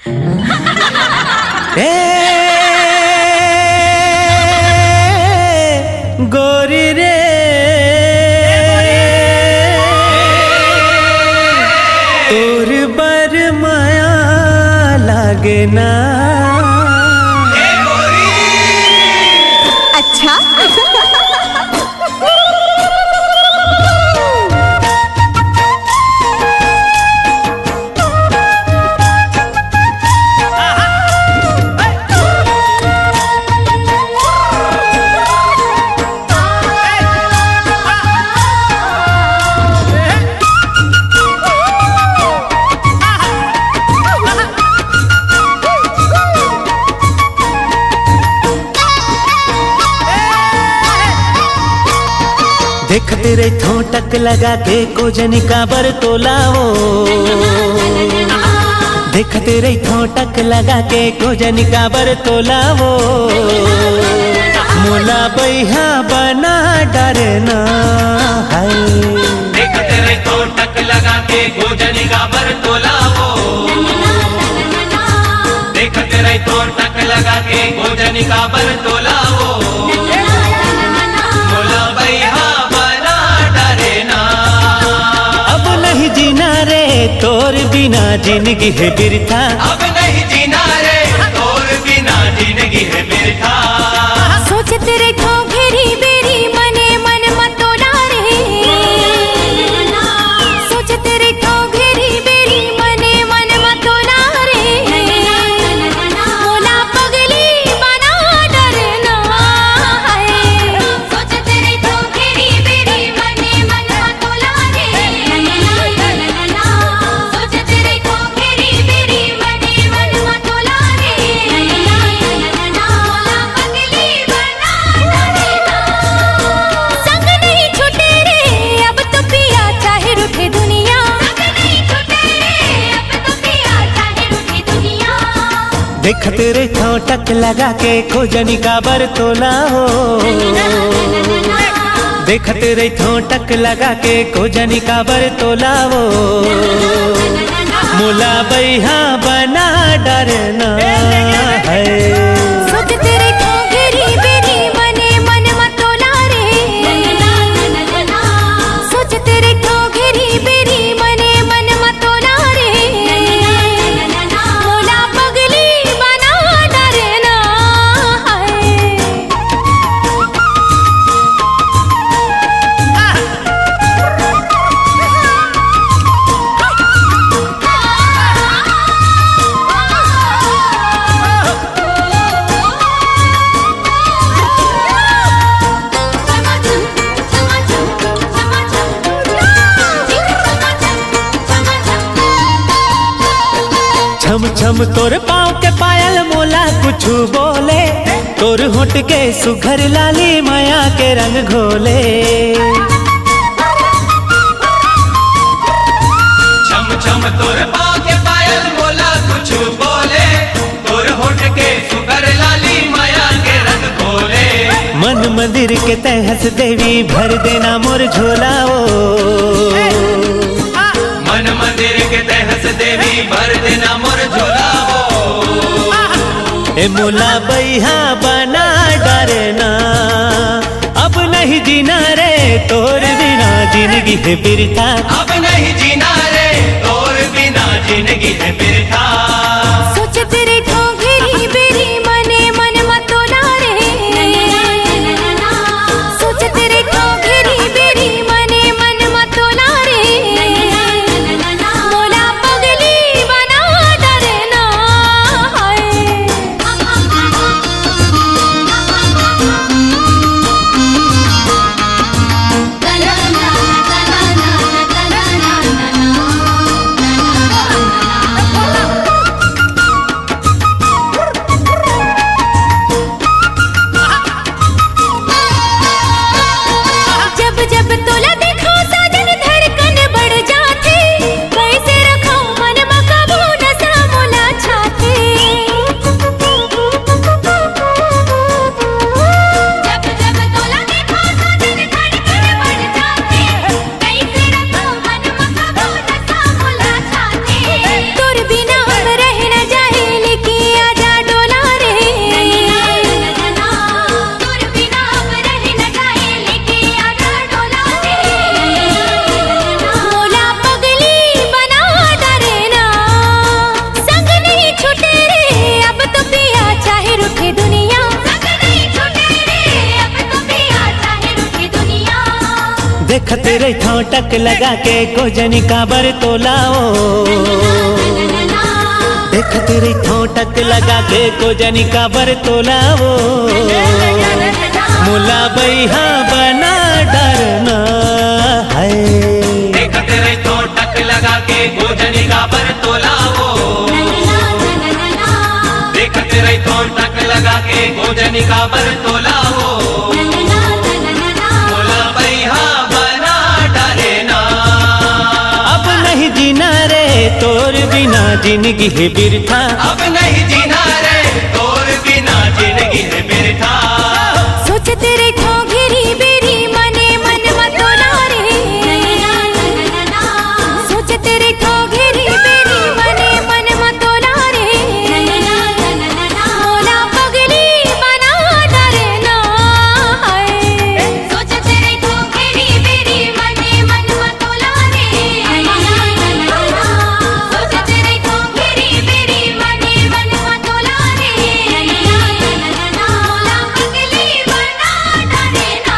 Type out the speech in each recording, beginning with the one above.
ए गोरी रे तोर बर माया लागे ना। अच्छा देख तेरे थों टक लगा के कोजनी का बर तोलाओ। देख तेरे थों टक लगा के कोजनी का बर तोलाओ। मोला बैहा बना डरना है। देख तेरे थों टक लगा के कोजनी का बर तोलाओ। देख तेरे थों टक लगा के कोजनी का बर तोलाओ। मोला बैहा जीना रे तोर बिना जिंदगी है बिरथा। अब नहीं जीना रे तोर बिना जिंदगी है बिरथा। सोच तेरे ठो घेरी बेरी मने मन मतोला रे। सोच तेरे ठो घेरी बेरी मने मन मतोला रे। मोला पगली बना डरना है। सोच तेरे ठो घेरी बेरी मने मन मतोला रे। सोच तेरे ठो घेरी बेरी मने मन मतोला रे। मोला पगली बना डरना। संग नहीं छूटे रे अब तो पिया चाहे रूठे दुनिया। संग नहीं छूटे रे अब तो पिया चाहे रूठे दुनिया। देख तेरे थों टक लगा के खोजनी का बर तोलाओ। देख तेरे थों टक लगा के खोजनी का बर तोलाओ। मोला बैहा बना डरना है। सोच तेरे ठो घेरी बेरी मने मन मतोला रे। सोच तेरे ठो घेरी बेरी मने मन मतोला रे। मोला पगली बना डरना है। छम छम तोर पाँव के पायल मोला कुछ बोले। तोर होठ के सुघर लाली माया के रंग घोले। छम छम तोर पाँव के पायल मोला कुछ बोले। तोर होठ के सुगर लाली माया के रंग खोले। मन मंदिर के तहस देवी भर देना मोर झोलाओ। मन मंदिर के तहस देवी भर देना मोर झोलाओ। ए मोला बैहा बना डरना। अब नहीं जीना रे तोर बिना जिंदगी है बिरथा। अब नहीं जीना रे तोर बिना जिंदगी है बिरथा। सोच तेरे ठो घेरी बेरी मने मन मतोला रे। सोच तेरे ठो घेरी बेरी मने मन मतोला रे। मोला पगली बना डरना है। ठोटक लगा के गोजनी काबर तोलाओ। देख तेरे ठोटक लगा के गोजनी काबर तोलाओ। मोला बैहा बना डरना है। देख तेरे ठोटक लगा के गोजनी काबर तोलाओ। देख तेरे ठोटक लगा के गोजनी काबर तोलाओ। मोला बैहा बना डरना। अब नहीं जीना रे तोर बिना जिंदगी है बिरथा। अब नहीं जीना रे तोर बिना जिंदगी है बिरथा। सोच तेरे ठो घेरी बेरी मने मन मतोला रे। सोच तेरे ठो घेरी बेरी मने मन मतोला रे। मोला पगली बना डरना है। सोच तेरे ठो घेरी बेरी मने मन मतोला रे। सोच तेरे ठो घेरी बेरी मने मन मतोला रे। मोला पगली बना डरना।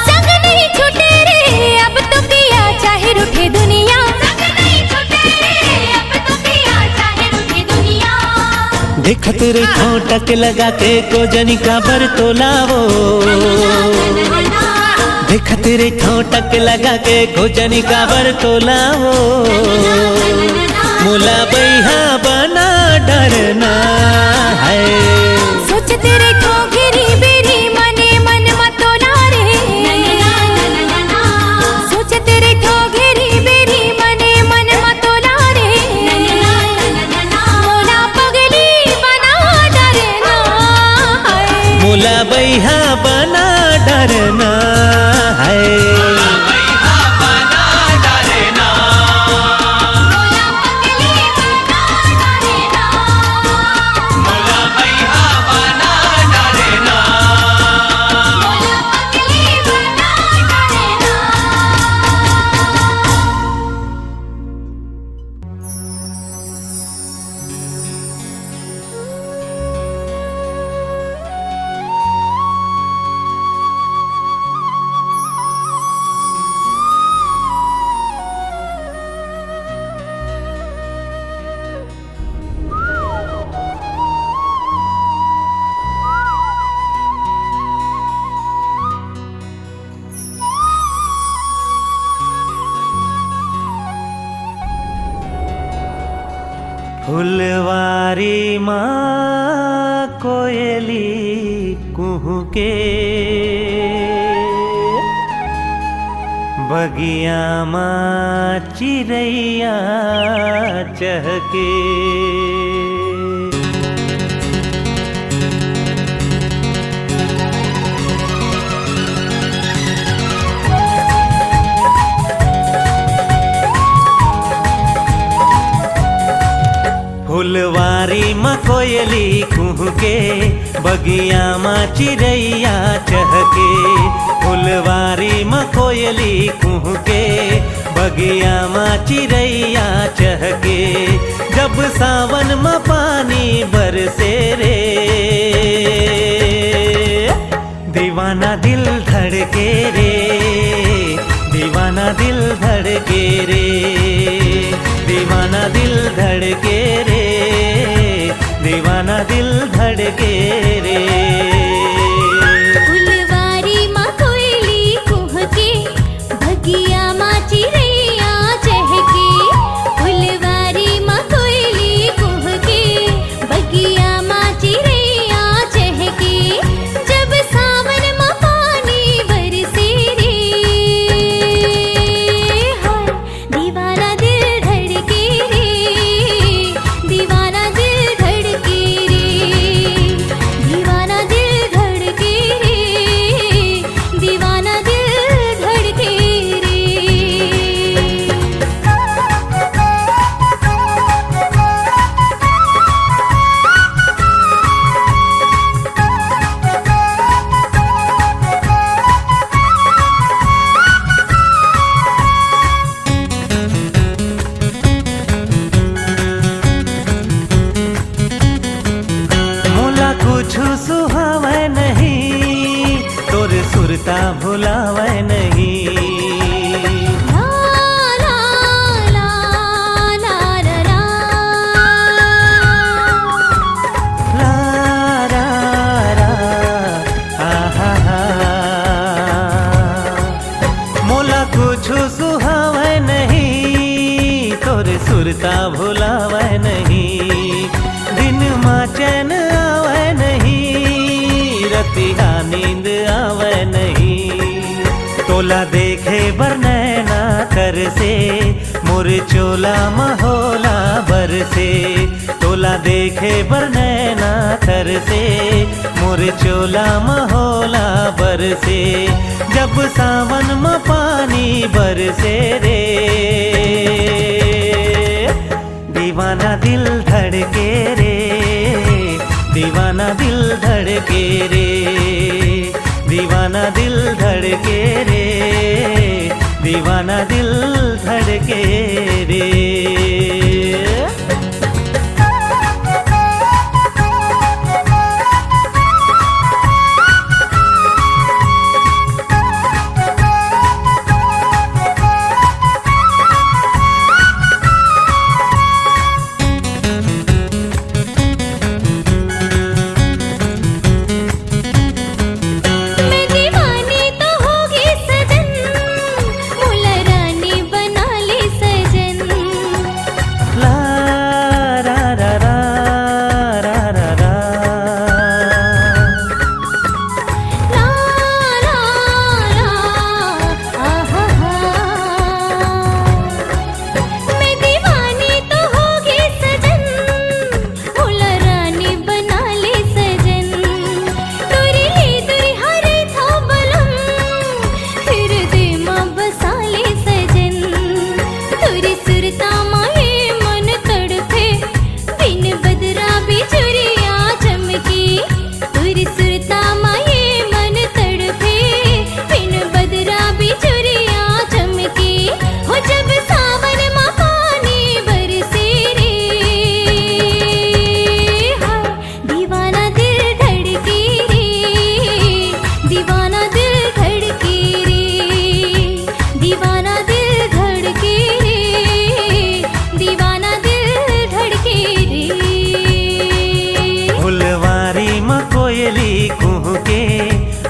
संग नहीं छूटे रे अब तो पिया चाहे रूठे दुनिया। संग नहीं छूटे रे अब तो पिया चाहे रूठे दुनिया। देख तेरे ठोटक लगा के गोजनी काबर तोलाओ। देख तेरे ठोटक लगा के गोजनी काबर तोलाओ। मोला बैहा बना डरना है। सोच तेरे ठो घेरी बेरी मने मन मतोला रे। सोच तेरे ठो घेरी बेरी मने मन मतोला रे। मोला पगली बना डरना है। मोला बैहा बना डरना है। मोला बैहा बना डरना। मोला पगली बना डरना। मोला बैहा बना डरना। मोला पगली बना डरना। फुलवारी माँ कोयली कुहू के। बगिया माँ चिड़ैया चहके। फुलवारी माँ कोयली कुहू के। बगिया माँ चिड़ैया चहके। फुलवारी माँ कोयली कुहू के। बगिया माँ चिड़ैया चहके। जब सावन माँ पानी बरसे रे। दीवाना दिल धड़के रे। दीवाना दिल धड़के रे। दीवाना दिल धड़के रे। दीवाना दिल धड़के रे। फुलवारी माँ कोयली कुह के। बगिया माँ चिड़ैया चहके। फुलवारी माँ कोयली कुह के। बगिया माँ चिड़ैया चहके। जब सावन माँ पानी बरसे रे। हाय दीवाना सुरता भुलावे नहीं, दिन माँ चैन आवे नहीं, रतिया नींद आवे नहीं। तोला देखे बर नैना कर से, मोर चोला महोला बर से। तोला देखे बर नैना कर से, मोर चोला महोला बर से। जब सावन में पानी बरसे रे, दीवाना दिल धड़के रे, दीवाना दिल धड़के रे, दीवाना दिल धड़के रे, दीवाना दिल धड़के रे।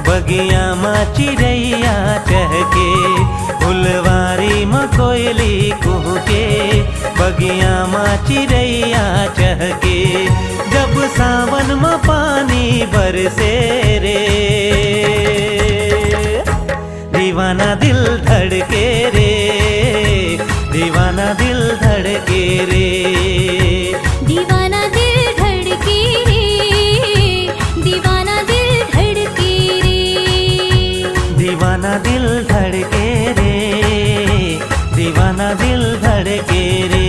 बगिया माँ चिड़ैया चहके, फुलवारी में कोयली कुहके, बगिया माँ चिड़ैया चहके। जब सावन में पानी बरसे रे, दीवाना दिल धड़के रे, दीवाना दिल धड़के रे, दीवाना दिल धड़के रे, दीवाना दिल धड़के रे, दीवाना दिल धड़के रे, दीवाना दिल धड़के रे,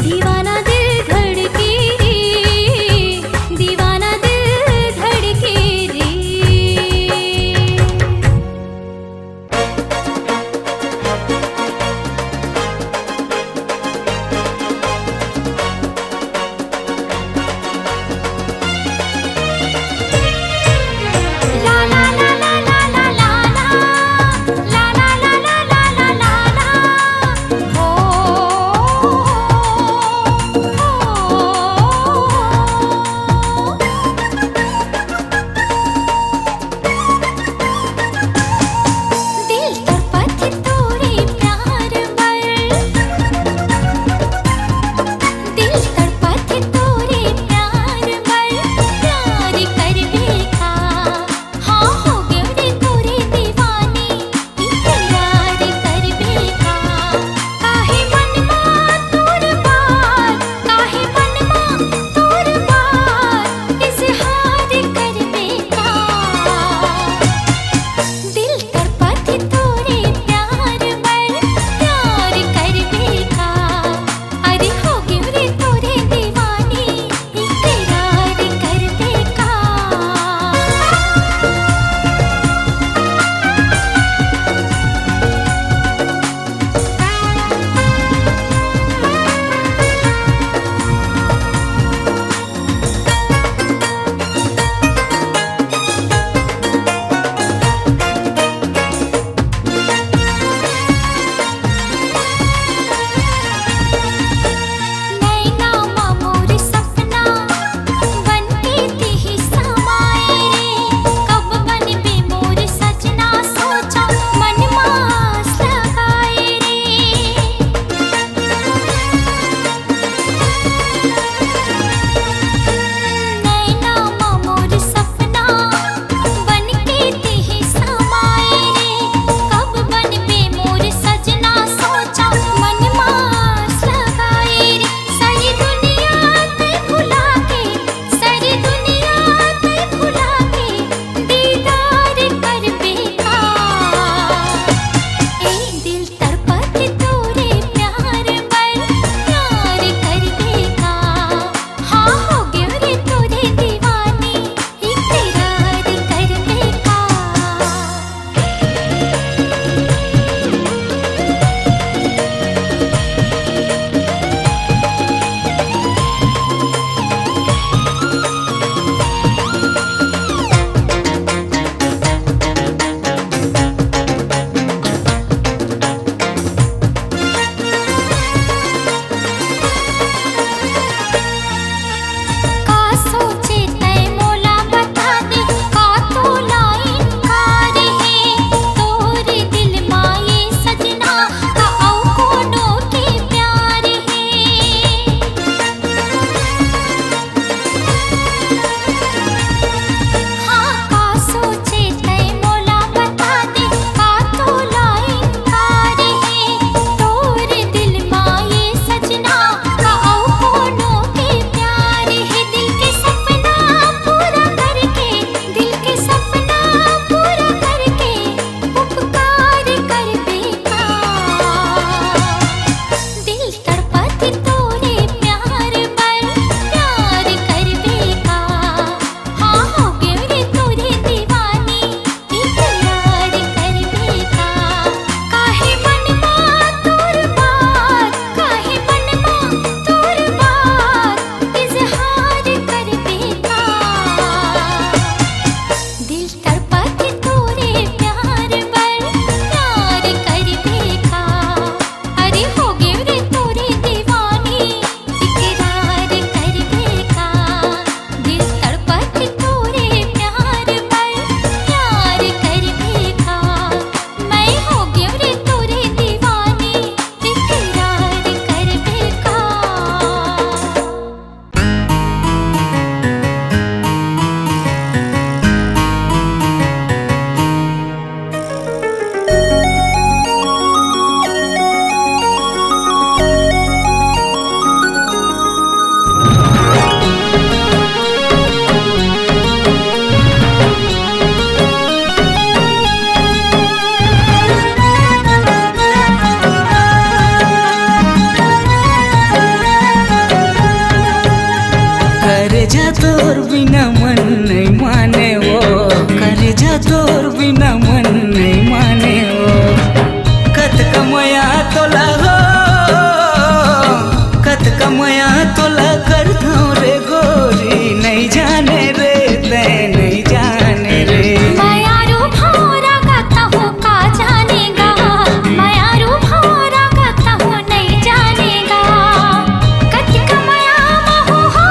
दीवाना दिल धड़के रे, दीवाना दिल धड़के रे। ला ला ला ला ला ला ला ला ला ला ला ला ला ला ला ला। जा तोर बिना मन नहीं माने वो, करे जा तोर बिना मन नहीं माने वो। कत कमया तोला हो, कत कमया तोला कर दो रे गोरी, नहीं जाने रे ते नहीं जाने रे। मायारू भौरा गाता हूँ का जानेगा, मायारू भौरा गाता हूँ नहीं जानेगा। कत कमया महू हो,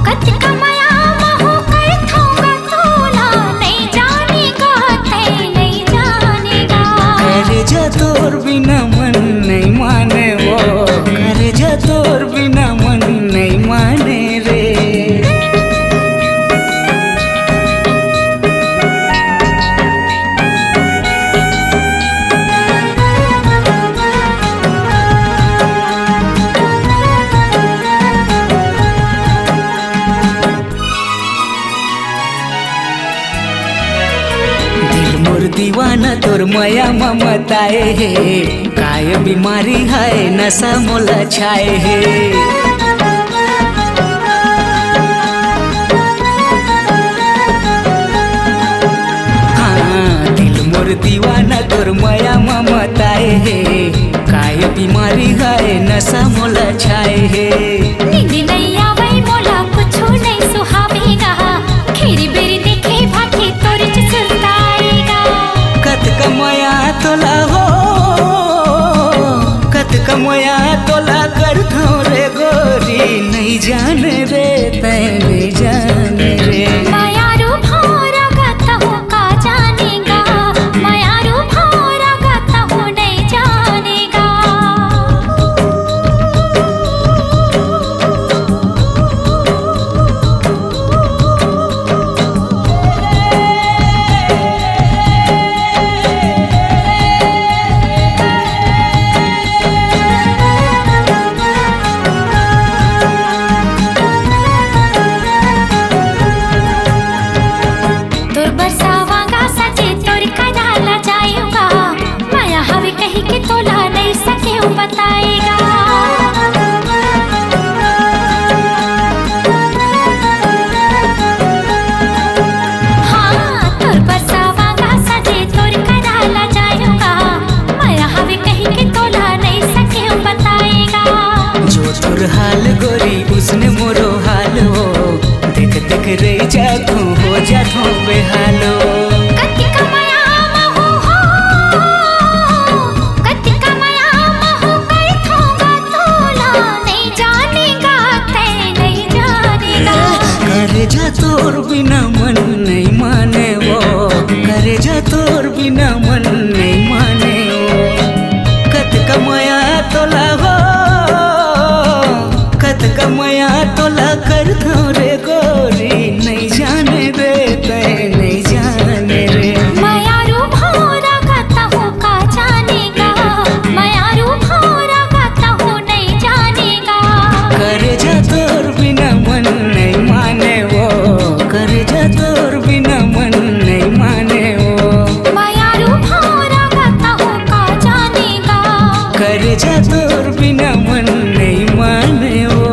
कत कमया महू कर थोगा तोला, नहीं जानेगा ते नहीं जानेगा। करे जा तोर बिना मन नहीं माने वो, करे जा तोर बिना मन नहीं माने रे। दिल मोर दीवाना तोर माया ममताए है, काय बीमारी है नशा मोला छाए है। हाँ दिल मोर दीवाना तोर माया ममताए है, काय बीमारी है नशा मोला छाए है। नींद नहीं आवे मोला कुछो नहीं सुहावेगा, खीरी बेरी देखे भाखे तोर सुलताएगा। कत कमया तोला हो, कत कमया तोला कर दो रे गोरी, नहीं जाने रे ते नहीं जाने रे। मायारू भौरा गाता हूँ का जानेगा, मायारू भौरा गाता हूँ नहीं जानेगा। तोर बरसावांगा सजे तोर कदाला जाएगा, माया हवे कही के तोला नहीं सके बताएगा। हाँ तोर बरसावांगा सजे तोर कदाला जाएगा, माया हवे कही के तोला नहीं सके बताएगा। जो तोर हाल गोरी उसने मोरो हाल हो, देख देख रे जागो हो जातो बेहालो। कत कमया महू हो, कत कमया महू कर थोगा तोला, नहीं जानेगा ते नहीं जानेगा। करे जा तोर बिना मन नहीं माने वो, करे जा तोर बिना मन नहीं माने वो। कत कमया तोला हो, कत कमया तोला कर दो रे गोरी, नहीं जाने रे ते नहीं जाने रे। मायारू भौरा गाता हूँ का जानेगा, मायारू भौरा गाता हूँ नहीं जानेगा। करे जा तोर बिना मन नहीं माने वो, करे जा तोर बिना मन नहीं माने वो। मायारू भौरा गाता हूँ का जानेगा, करे जा तोर बिना मन नहीं माने वो।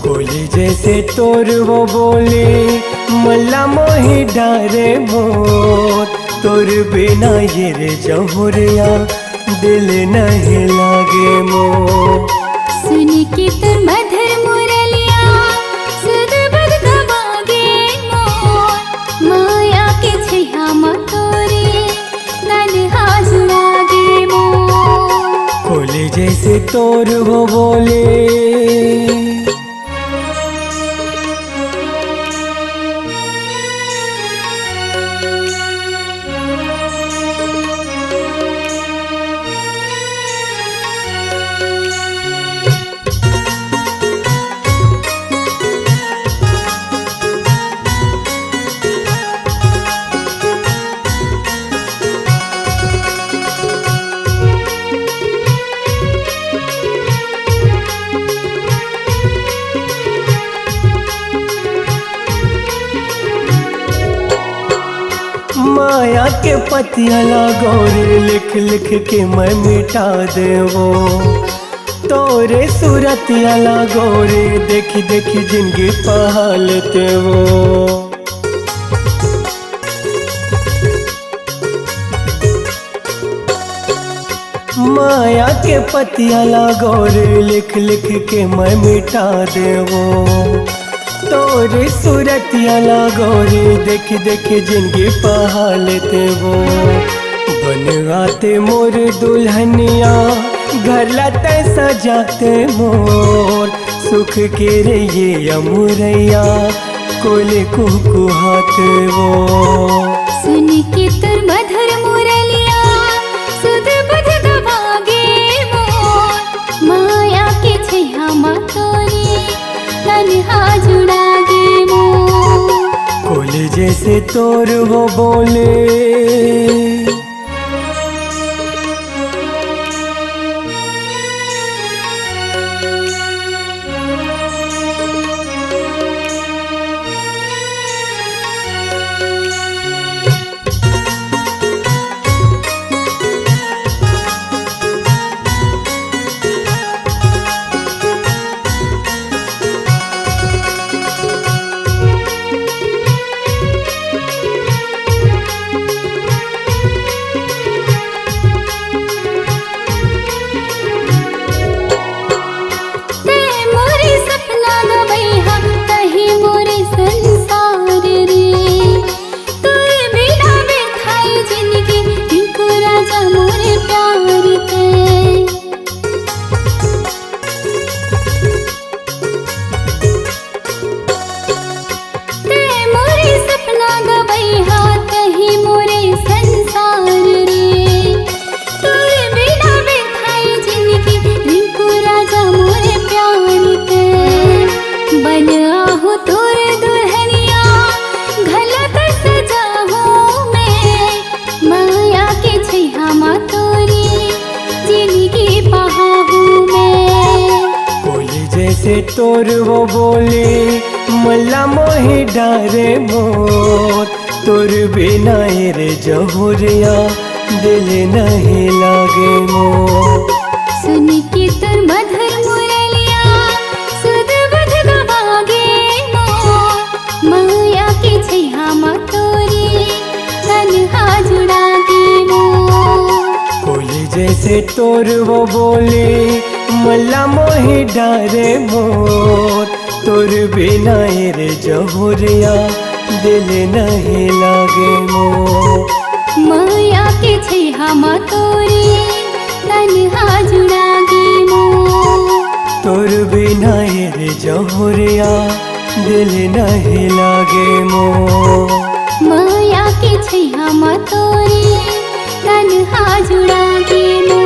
कोली जैसे तोर वो बोले मल्ला मोही डारे मोर, तोर बिना ये रे जहुरिया दिल नहीं लागे मोर। सुन के तुर मधुर मुरलिया सुध बुध दबागे मोर, माया के छैया मकोरे नन हाज लागे मोर। कोली जैसे तोर वो बोले माया के पतिया लागोरे लिख लिख के मैं मिटा देवो तोरे सूरतिया लागोरे देखी देखी जिंदगी पहालते वो माया के पतिया लागोरे लिख लिख के मैं मिटा देवो तोरे सूरतिया लागोरे देखी देखी जिंदगी पहालते वो बनवाते मोर दुल्हनिया घर लाते सजाते मोर सुख के रे ये अमुरैया कोले कुकुहाते वो सुन के तुर मधुर मुरलिया सुध बुध गवागे मोर माया के छैया मा तोरी तन्हा जुड़ागे मोर कोले जैसे तोर वो बोले तोर वो बोले मल्ला मोहि डारे मोर तोर बिना रे जहुरिया दिल नहीं लागे मोर सुन के तुर मधुर मुरलिया सुध बुध गवागे मोर माया के छैया मा तोरी तन्हा जुड़ागे मोर कोले जैसे तोर वो बोले मल्ला मोहि डारे मोर तोर बिना रे जहुरिया दिल नहीं लागे मोर माया के छैया मा तोरी तन्हा जुड़ागे मोर तोर बिना रे जहुरिया दिल नहीं लागे मोर माया के छैया मा तोरी तन्हा जुड़ागे मोर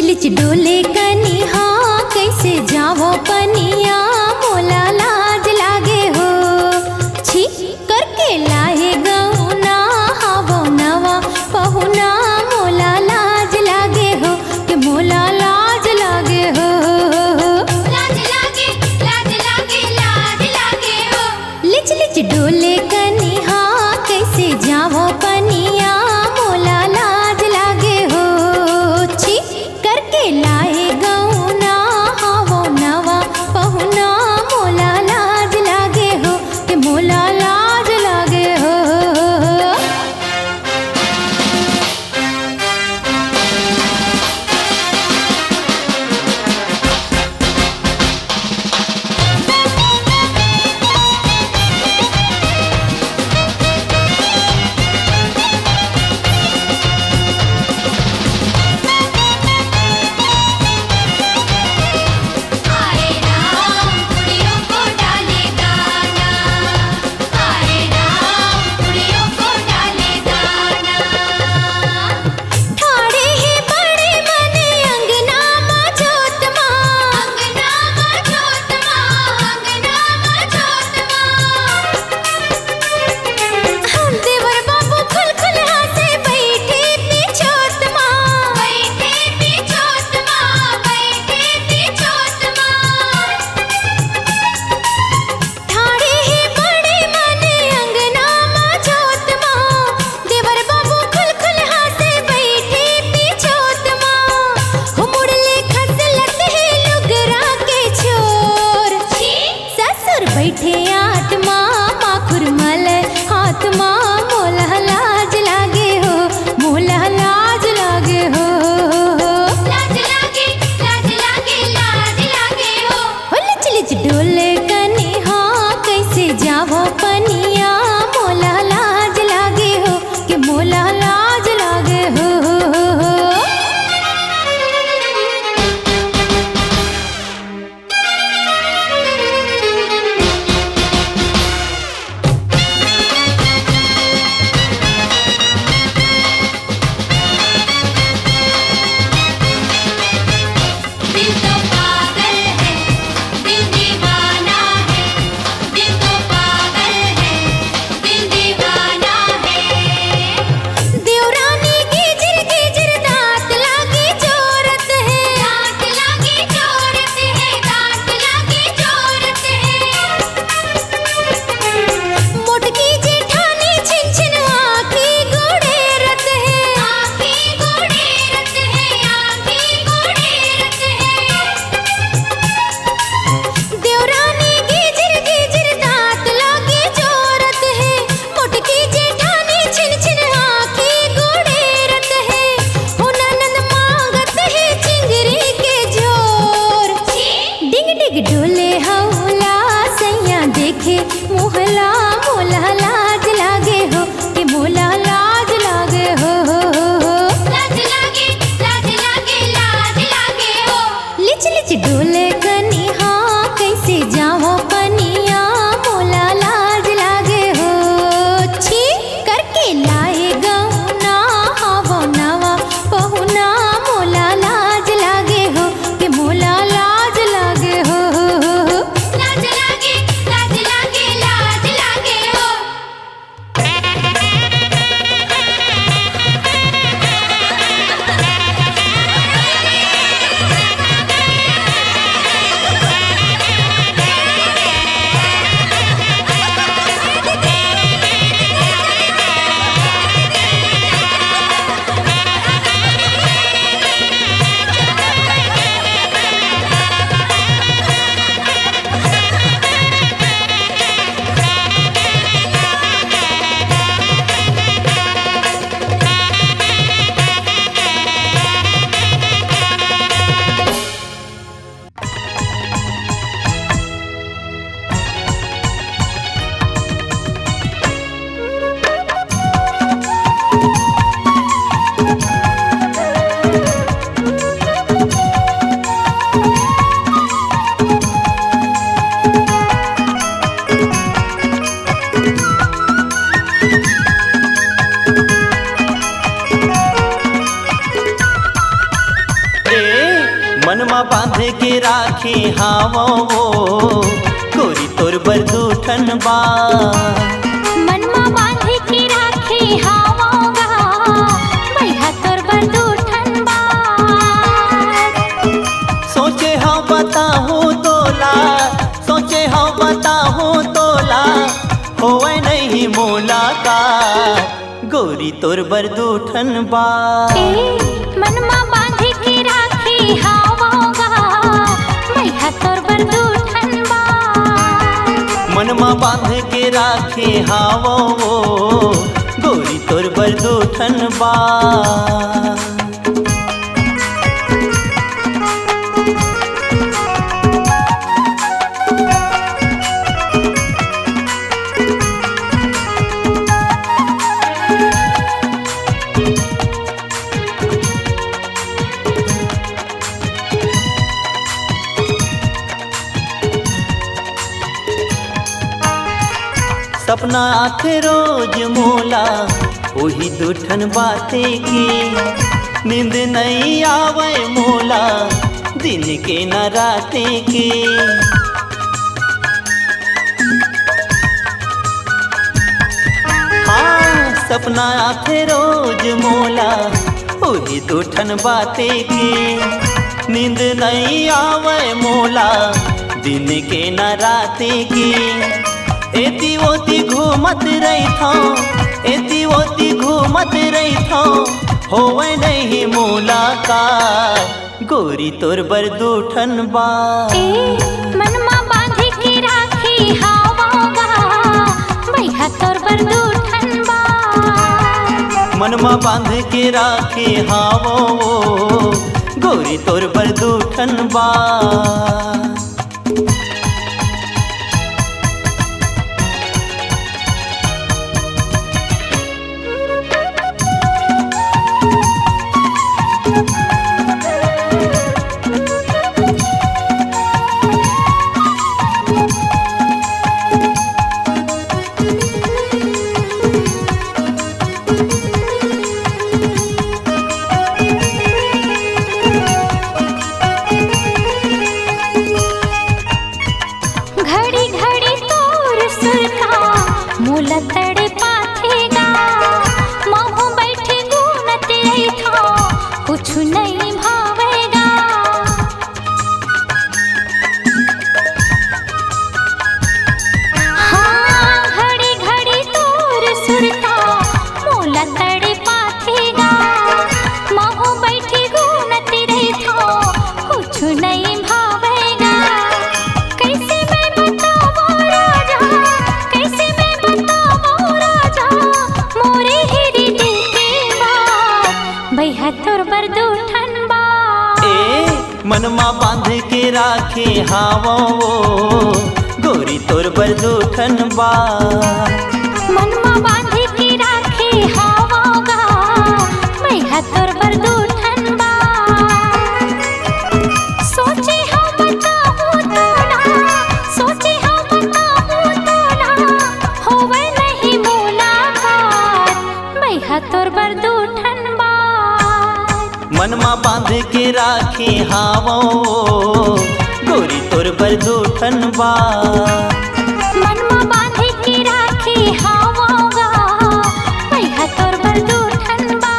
लिच डोले कनिहा कैसे जावो पनिया मोला लाज लागे हो छी करके लाए गौना हावो नवा पहुना मोला लाज लागे हो कि मोला लाज लागे हो लाज लागे लाज लागे लाज लागे हो लिच डोले कनिहा कैसे जावो पनिया मोला लाज लागे हो छी करके लाए मनमा बांध के राखे हावो वो गोरी तोर बरदूठन बा। मनमा बांध के राखे हावोगा भैया तोर बरदूठन बा। सोचे हाँ बताहूँ तोला, सोचे हाँ बताहूँ तोला, होवे नहीं मुलाकात गोरी तोर बरदूठन बा। मनमा बांध के राखे हावोगा भैया तोर बरदूठन बा। मनमा बांध के राखे हावो वो गोरी तोर बरदूठन बा। सपना आथे रोज मोला वही दूठन बाते की, नींद नहीं आवे मोला दिन के न राते के। हाँ सपना आथे रोज मोला वही दूठन बाते की, नींद नहीं आवे मोला दिन के न राते की। एती ओती घूमत रही था, एती ओती घूमत रही था, होवे नहीं मुलाकात गोरी तोर बरदूठन बा। मनमा बांध के राखे हावोगा भैया तोर बरदूठन बा। मनमा बांध के राखे हावो गोरी तोर बरदूठन बा। घड़ी घड़ी तोर सुरता मूल तड़ पाथेगा। महू बैठे गुनत रही था कुछ नहीं भावेगा। हाँ घड़ी घड़ी तोर सुरता मूल तड़ पाथेगा। महू बैठे गुनत रही था कुछ नहीं भावेगा। कैसे मैं बताऊं राजा, कैसे मैं बताऊं राजा, मोरे हिरी दिल की बात भैया तोर बरदूठन बा। मनमा बांध के राखे हावो गोरी तोर बरदूठन बा। मनमा बांध के राखे हावोगा भैया तोर बरदूठन बा। सोचे हाँ बताऊं तोला, सोचे हाँ बताऊं तोला, होवे नहीं मुलाकात भैया तोर बरदूठन बा। मनमा बांध के राखे हावो गोरी तोर बरदूठन बा। मनमा बांध के राखे हावोगा भैया तोर बरदूठन बा।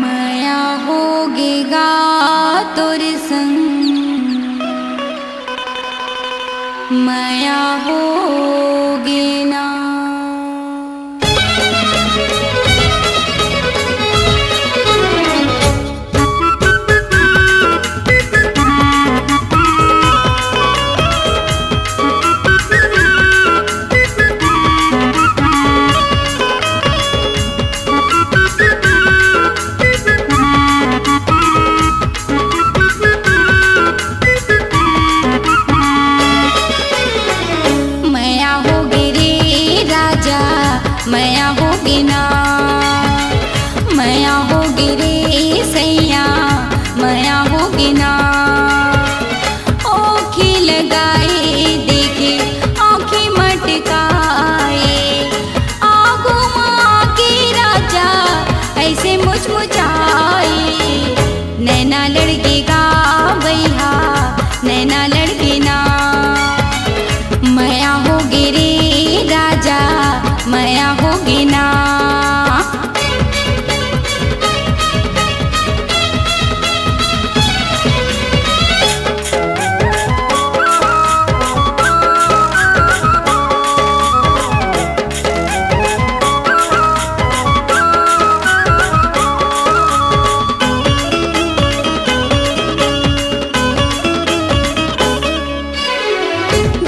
माया होगेगा तोर संग, माया होगे ना। होगी ना, मया होगी रे सैया मया होगी ना। ओखी लगाए देखे आँखें मटकाए, आगो माँ के राजा ऐसे मुचमुचाए। नैना लड़केगा भैया नैना लड़के ना, मया होगी रे राजा मया होगी ना।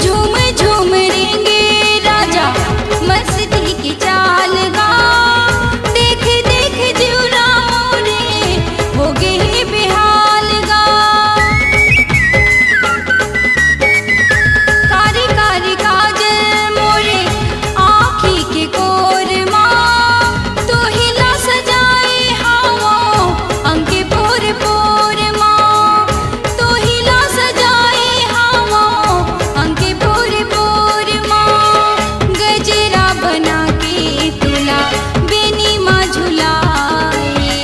झूम झूम रेंगे राजा मस्ती की चाल गा, देख देख जुरा मोरे हो गए बेहाल गा। कारी कारी काजल मोरे आँखी के कोर माँ, तो हिला सजाए हवा अंके पोर पोर माँ, तो हिला सजाए हवा अंके पोर पोर माँ। गजरा बना के तुला बेनी माँ झुलाए,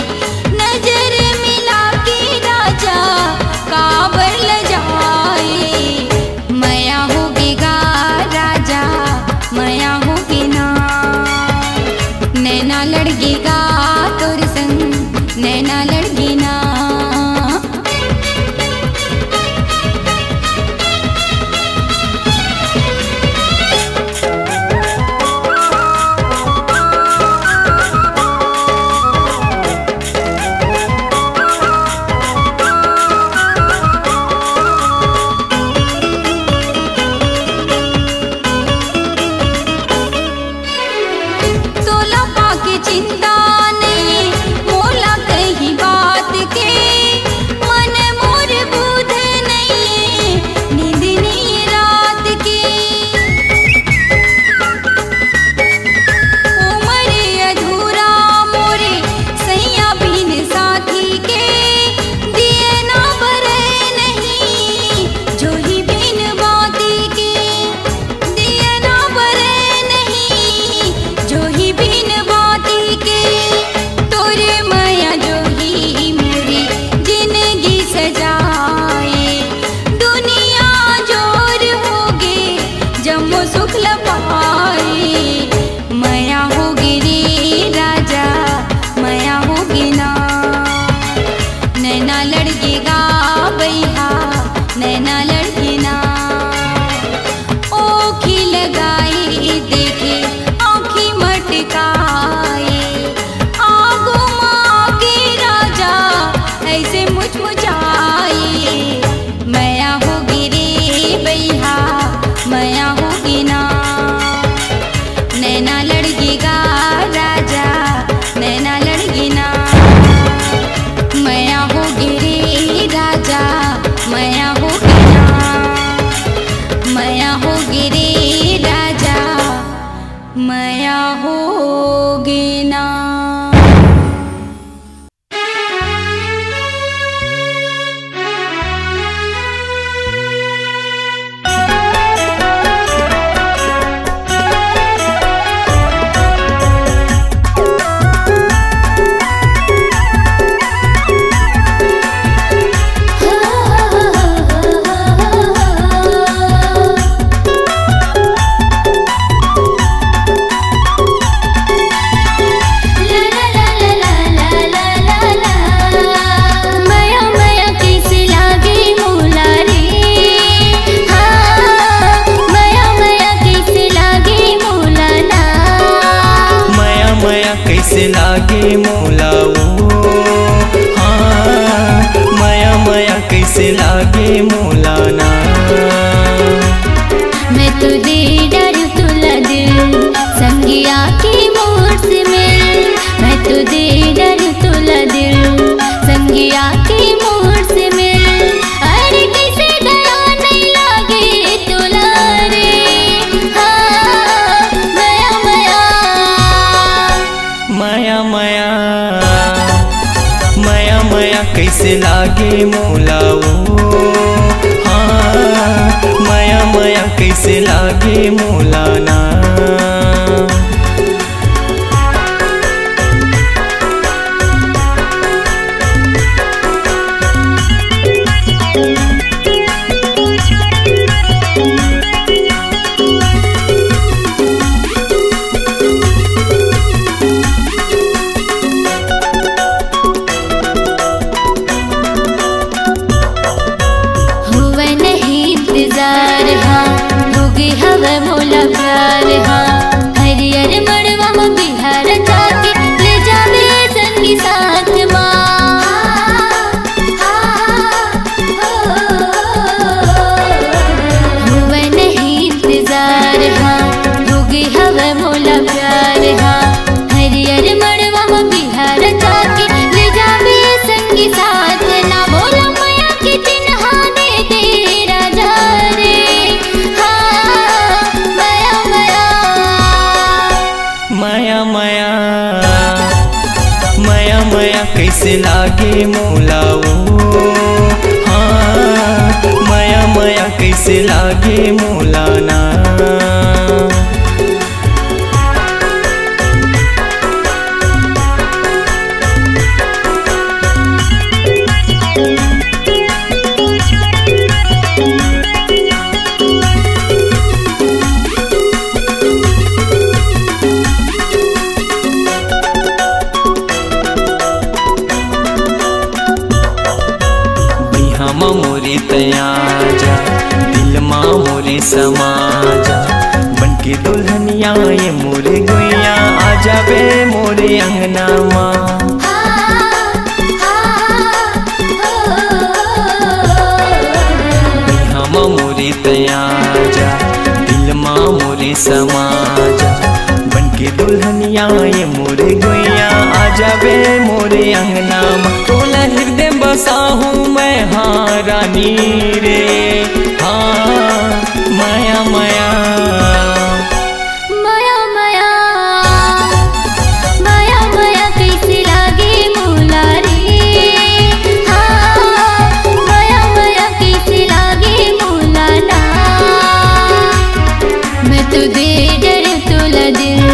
नजर मिला के राजा काबर ल जाए। मया होगी गा राजा मया होगी ना, नैना लड़गी गा तोर संग नैना लड़गी ना। तोला पाके चिंता नहीं मोला कही बात के, मन मोर बुध नहीं नींद नहीं रात के। उमर अधूरा मोरे सैया बिन साथी के, दिए ना बरे नहीं जोही बिन बाती के, दिए ना बरे नहीं जोही बिन बाती के। तोरे माया जोही मोरी जिंदगी सजाए, दुनिया जोर होगे जम्मो सुख लपाए। मया होगी रे राजा मया होगी ना, नैना लड़के गा भैया नैना लड़के ना। ओखी लगाए देखे आँखी मटकाए, आगो माँ के राजा ऐसे मुचमुचाए। मया होगी रे भैया मया होगी ना, नैना लड़की गा राजा नैना लड़की ना। मया होगी रे राजा मया होगी ना, मया होगी रे राजा मया होगी ना। कैसे लागे मोला वो, हाँ माया माया कैसे लागे मोला ना। मैं तो दे डर तुला दिल संगिया की मोर से मिल, मैं तो दे डर तुला दिल संगिया की मोर से मिल। अरे कैसे डरा नहीं लागे तुला रे, हाँ मया मया लागे मोला वो, हाँ माया माया कैसे लागे मोला ना। हुआ नहीं इंतजार हाँ, होगी हवा मोला प्यार हाँ। हरियर मड़वा में बिहार जाके ले जावे संगी साथ माँ। हुआ नहीं इंतजार हाँ, होगी हवा मोला प्यार हाँ। हरियर मड़वा में बिहार जाके ले जावे संगी साथ ना। बोला माया की चिन्हा दे तेरा जा रे हाँ, माया माया माया माया माया माया कैसे लागे मोला वो, हाँ माया माया कैसे लागे मोला ना। बिहामा मोरे तया जा, दिल मा मोरे समा जा, बनके दुल्हनिया ये मोरे गुइया आ जाबे मोरे अंगना माँ। बिहामा मोरे तया जा, दिल मा मोरे समा जा, बनके दुल्हनिया ये मोरे गुइया आ जाबे मोरे अंगना माँ। तोला हृदय बसा हूँ मैं हाँ रानी रे, हाँ माया माया माया माया माया माया कैसे लागे मोला रे हाँ, माया माया कैसे लागे मोला ना। मैं तो दे डर तोला दिल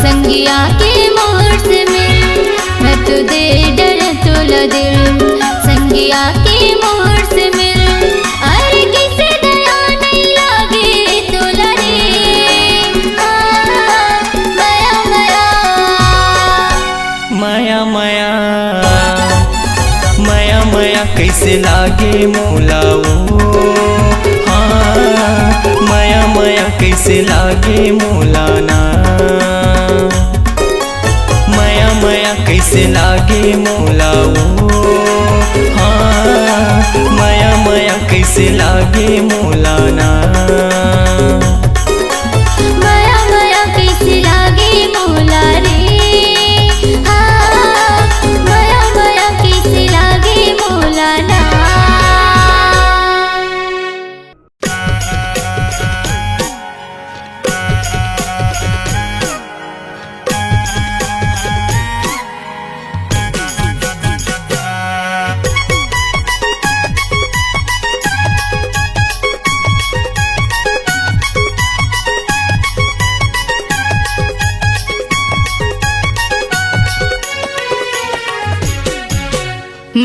संगिया के मोर से मिल। मैं तो दे डर तोला दिल संगिया के मोर से मिल। अरे किसे दया नहीं लागे तोला रे हाँ, माया माया माया माया माया माया कैसे लागे मोला वो, हाँ माया माया कैसे लागे मोला ना। माया माया कैसे लागे मोला वो, हाँ माया माया कैसे लागे मोला ना। माया माया कैसे लागे मोला रे हाँ, माया माया कैसे लागे मोला ना।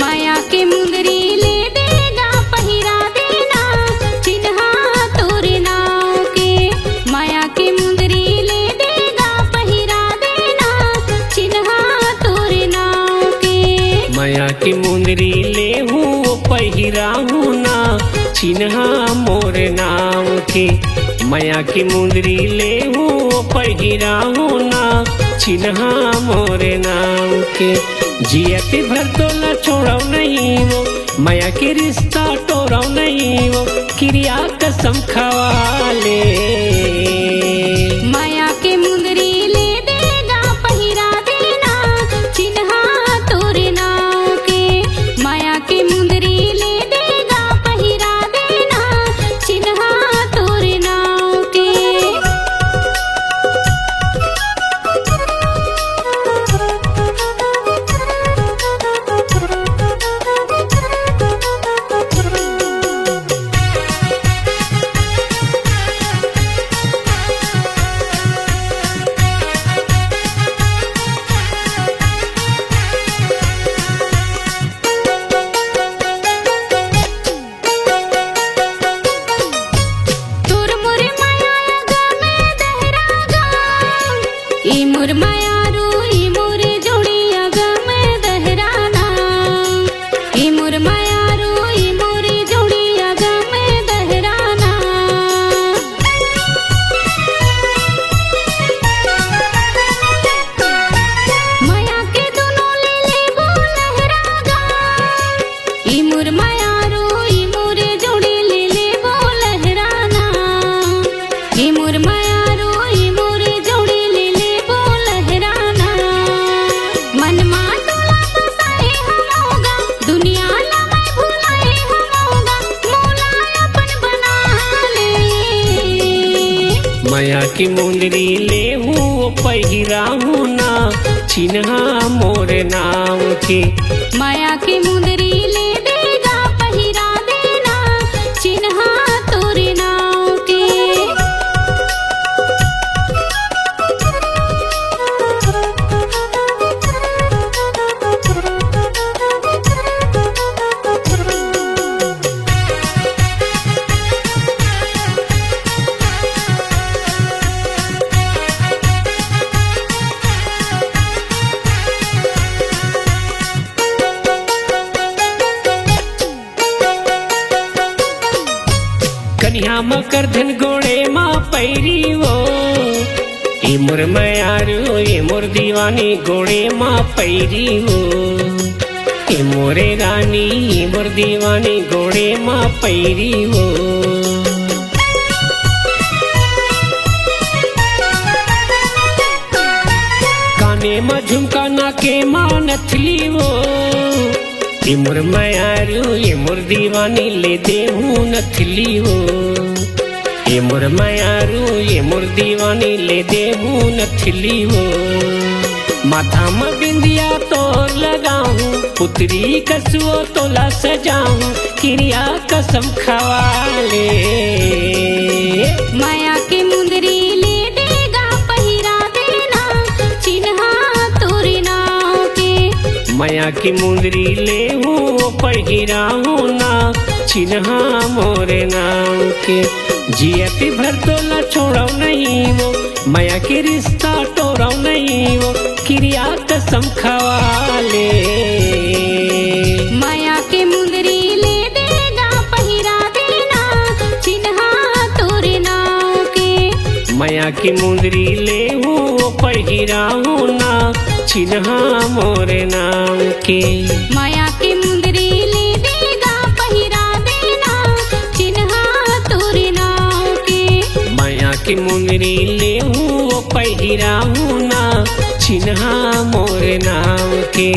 माया के मुंदरी ले देगा पहिरा देना चिन्हा तोरे नाव के। माया के मुंदरी ले देगा पहिरा देना चिन्हा तोरे नाव के। माया की मुंदरी ले हूँ पहिरा हूँ ना चिन्हा मोर नाम के। माया की मुंदरी ले हूँ पहिरा हूँ ना चिन्हा मोर नाम के। जियते भर तो न छोड़ो नहीं वो, माया के रिश्ता तोड़ो नहीं वो, क्रिया कसम खवा ले। माया के मुंदरी ले देगा पहिरा देना चिन्हा तोरे नाव के। माया के मुंदरी ले देगा पहिरा देना चिन्हा तोरे नाव के। माया की मुंदरी ले हूँ पहिरा हूँ ना चिन्हा मोरे नाम के। माया की मुंदरी ले देगा पहिरा देना चिन्हा तोरे नाव के। कन्या मकर धन गोड़े माँ पैरी वो ए मोर मयारू ए मोर दीवानी गोड़े माँ पैरी वो ए मोरे रानी ए मोर दीवानी गोड़े माँ पैरी वो। काने में झुमका नाके माँ नथली वो ए मोर मयारू ए मोर दीवानी ले दे हूँ नथली वो। ए मोर मयारू ए मोर दीवानी ले दे हूँ नथली वो। माथा में बिंदिया तोर लगाऊं पुतरी कसुओ तोला सजाऊं क्रिया कसम खवाले। माया की मुंदरी ले देगा पहिरा देना चिन्हा तोरे नाव के। माया की मुंदरी ले हूँ पहिरा हूँ ना चिन्हा मोरे नाम के। जियती भर तोला छोड़ो नहीं वो माया के रिश्ता तोड़ो नहीं वो क्रिया कसम खवाले। माया की मुंदरी ले देगा पहिरा देना चिन्हा तोरे नाव के। माया की मुंदरी ले हूँ पहिरा हूँ ना चिन्हा मोरे नाम के। माया की मुंदरी ले देगा पहिरा देना चिन्हा तोरे नाव के। माया की मुंदरी ले हूँ पहिरा हूँ ना चिन्हा मोरे नाम के।